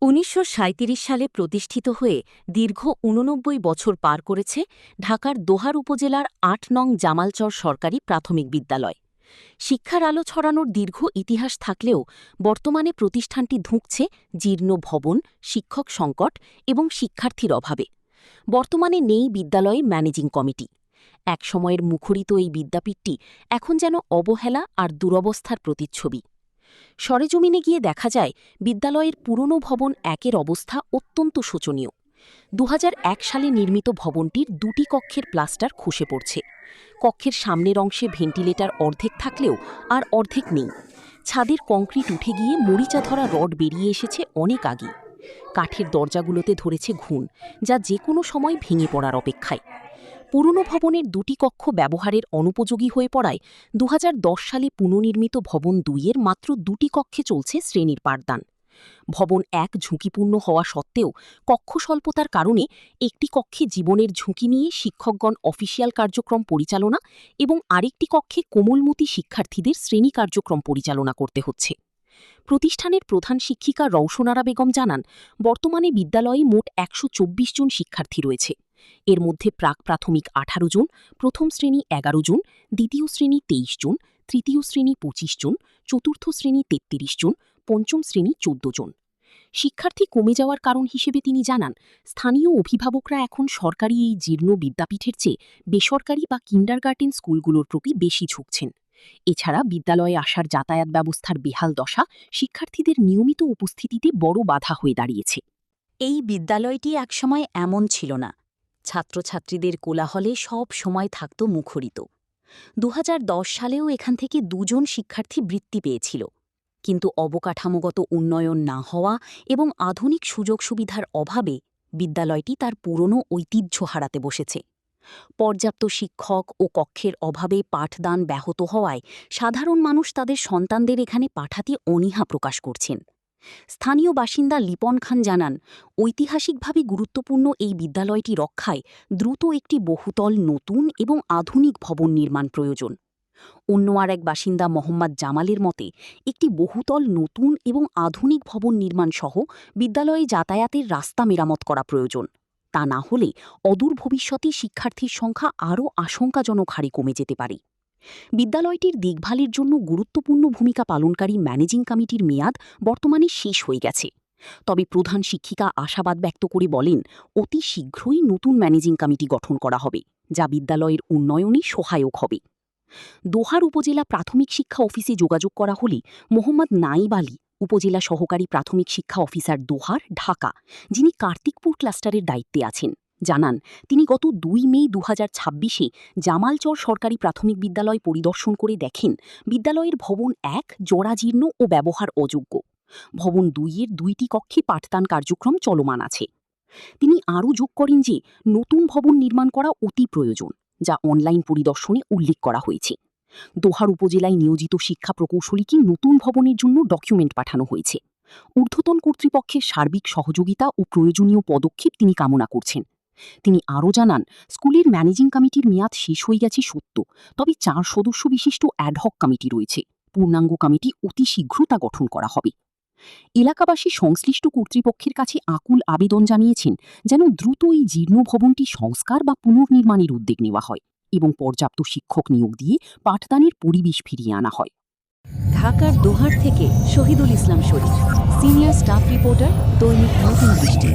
১৯৩৭ সালে প্রতিষ্ঠিত হয়ে দীর্ঘ ৮৯ বছর পার করেছে ঢাকার দোহার উপজেলার ৮ নং জামালচর সরকারি প্রাথমিক বিদ্যালয়। শিক্ষার আলো ছড়ানোর দীর্ঘ ইতিহাস থাকলেও বর্তমানে প্রতিষ্ঠানটি ধুঁকছে জীর্ণ ভবন, শিক্ষক সংকট এবং শিক্ষার্থীর অভাবে। বর্তমানে নেই বিদ্যালয়ে ম্যানেজিং কমিটি। একসময়ের মুখরিত এই বিদ্যাপীঠটি এখন যেন অবহেলা আর দুরবস্থার প্রতিচ্ছবি। সরেজমিনে গিয়ে দেখা যায় বিদ্যালয়ের পুরনো ভবন ১-এর অবস্থা অত্যন্ত শোচনীয়। ২০০১ সালে নির্মিত ভবনটির ২টি কক্ষের প্লাস্টার খসে পড়ছে। কক্ষের সামনের অংশে ভেন্টিলেটর অর্ধেক থাকলেও আর অর্ধেক নেই। ছাদের কংক্রিট উঠে গিয়ে মরিচা ধরা রড বেরিয়ে এসেছে অনেক আগে। কাঠের দরজাগুলোতে ধরেছে ঘুণ, যা যে কোনো সময় ভেঙে পড়ার অপেক্ষায়। পুরনো ভবনের ২টি কক্ষ ব্যবহারের অনুপযোগী হয়ে পড়ায় ২০১০ সালে পুনর্নির্মিত ভবন ২-এর মাত্র ২টি কক্ষে চলছে শ্রেণীর পাঠদান। ভবন ১ ঝুঁকিপূর্ণ হওয়া সত্ত্বেও কক্ষ স্বল্পতার কারণে একটি কক্ষে জীবনের ঝুঁকি নিয়ে শিক্ষকগণ অফিসিয়াল কার্যক্রম পরিচালনা এবং আরেকটি কক্ষে কোমলমতি শিক্ষার্থীদের শ্রেণী কার্যক্রম পরিচালনা করতে হচ্ছে। প্রতিষ্ঠানের প্রধান শিক্ষিকা রওশনারা বেগম জানান, বর্তমানে বিদ্যালয়ে মোট ১২৪ জন শিক্ষার্থী রয়েছে। এর মধ্যে প্রাক প্রাথমিক ১৮ জন, প্রথম শ্রেণী ১১ জন, দ্বিতীয় শ্রেণী ২৩ জন, তৃতীয় শ্রেণী ২৫ জন, চতুর্থ শ্রেণী ৩৩ জন, পঞ্চম শ্রেণী ১৪ জন। শিক্ষার্থী কমে যাওয়ার কারণ হিসেবে তিনি জানান, স্থানীয় অভিভাবকরা এখন সরকারি এই জীর্ণ বিদ্যাপীঠের চেয়ে বেসরকারি বা কিন্ডারগার্টেন স্কুলগুলোর প্রতি বেশি ঝুঁকছেন। এছাড়া বিদ্যালয়ে আসার যাতায়াত ব্যবস্থার বেহাল দশা শিক্ষার্থীদের নিয়মিত উপস্থিতিতে বড় বাধা হয়ে দাঁড়িয়েছে। এই বিদ্যালয়টি একসময় এমন ছিল না। ছাত্রছাত্রীদের কোলাহলে সব সময় থাকত মুখরিত। ২০১০ সালেও এখান থেকে ২ জন শিক্ষার্থী বৃত্তি পেয়েছিল। কিন্তু অবকাঠামোগত উন্নয়ন না হওয়া এবং আধুনিক সুযোগ সুবিধার অভাবে বিদ্যালয়টি তার পুরনো ঐতিহ্য হারাতে বসেছে। পর্যাপ্ত শিক্ষক ও কক্ষের অভাবে পাঠদান ব্যাহত হওয়ায় সাধারণ মানুষ তাদের সন্তানদের এখানে পাঠাতে অনীহা প্রকাশ করছেন। স্থানীয় বাসিন্দা লিপন খান জানান, ঐতিহাসিকভাবে গুরুত্বপূর্ণ এই বিদ্যালয়টি রক্ষায় দ্রুত একটি বহুতল নতুন এবং আধুনিক ভবন নির্মাণ প্রয়োজন। অন্য আর এক বাসিন্দা মোহাম্মদ জামালের মতে, একটি বহুতল নতুন এবং আধুনিক ভবন নির্মাণ সহ বিদ্যালয়ে যাতায়াতের রাস্তা মেরামত করা প্রয়োজন। তা না হলে অদূর ভবিষ্যতে শিক্ষার্থীর সংখ্যা আরও আশঙ্কাজনক হারে কমে যেতে পারে। বিদ্যালয়টির দেখভালের জন্য গুরুত্বপূর্ণ ভূমিকা পালনকারী ম্যানেজিং কমিটির মেয়াদ বর্তমানে শেষ হয়ে গেছে। তবে প্রধান শিক্ষিকা আশাবাদ ব্যক্ত করে বলেন, অতি শীঘ্রই নতুন ম্যানেজিং কমিটি গঠন করা হবে, যা বিদ্যালয়ের উন্নয়নে সহায়ক হবে। দোহার উপজেলা প্রাথমিক শিক্ষা অফিসে যোগাযোগ করা হলে মোহাম্মদ নাইব আলী, উপজেলা সহকারী প্রাথমিক শিক্ষা অফিসার দোহার, ঢাকা, যিনি কার্তিকপুর ক্লাস্টারের দায়িত্বে আছেন, জানান তিনি গত ২ মে ২০২৬-এ জামালচর সরকারি প্রাথমিক বিদ্যালয় পরিদর্শন করে দেখেন বিদ্যালয়ের ভবন ১ জরাজীর্ণ ও ব্যবহার অযোগ্য। ভবন ২-এর ২টি কক্ষে পাঠদান কার্যক্রম চলমান আছে। তিনি আরও যোগ করেন যে নতুন ভবন নির্মাণ করা অতি প্রয়োজন, যা অনলাইন পরিদর্শনে উল্লেখ করা হয়েছে। দোহার উপজেলায় নিয়োজিত শিক্ষা প্রকৌশলীকে নতুন ভবনের জন্য ডকুমেন্ট পাঠানো হয়েছে। ঊর্ধ্বতন কর্তৃপক্ষের সার্বিক সহযোগিতা ও প্রয়োজনীয় পদক্ষেপ তিনি কামনা করছেন। তিনি আরও জানান, স্কুলের ম্যানেজিং কমিটির মেয়াদ শেষ হয়ে গেছে সত্য, তবে ৪ সদস্য বিশিষ্ট অ্যাডহক কমিটি রয়েছে। পূর্ণাঙ্গ কমিটি অতি শীঘ্র তা গঠন করা হবে। এলাকাবাসী সংশ্লিষ্ট কর্তৃপক্ষের কাছে আকুল আবেদন জানিয়েছেন যেন দ্রুত এই জীর্ণ ভবনটি সংস্কার বা পুনর্নির্মাণের উদ্যোগ নেওয়া হয় এবং পর্যাপ্ত শিক্ষক নিয়োগ দিয়ে পাঠদানের পরিবেশ ফিরিয়ে আনা হয়। ঢাকার দোহার থেকে শহীদুল ইসলাম শরীফ, সিনিয়র স্টাফ রিপোর্টার, দৈনিক নতুন দৃষ্টি।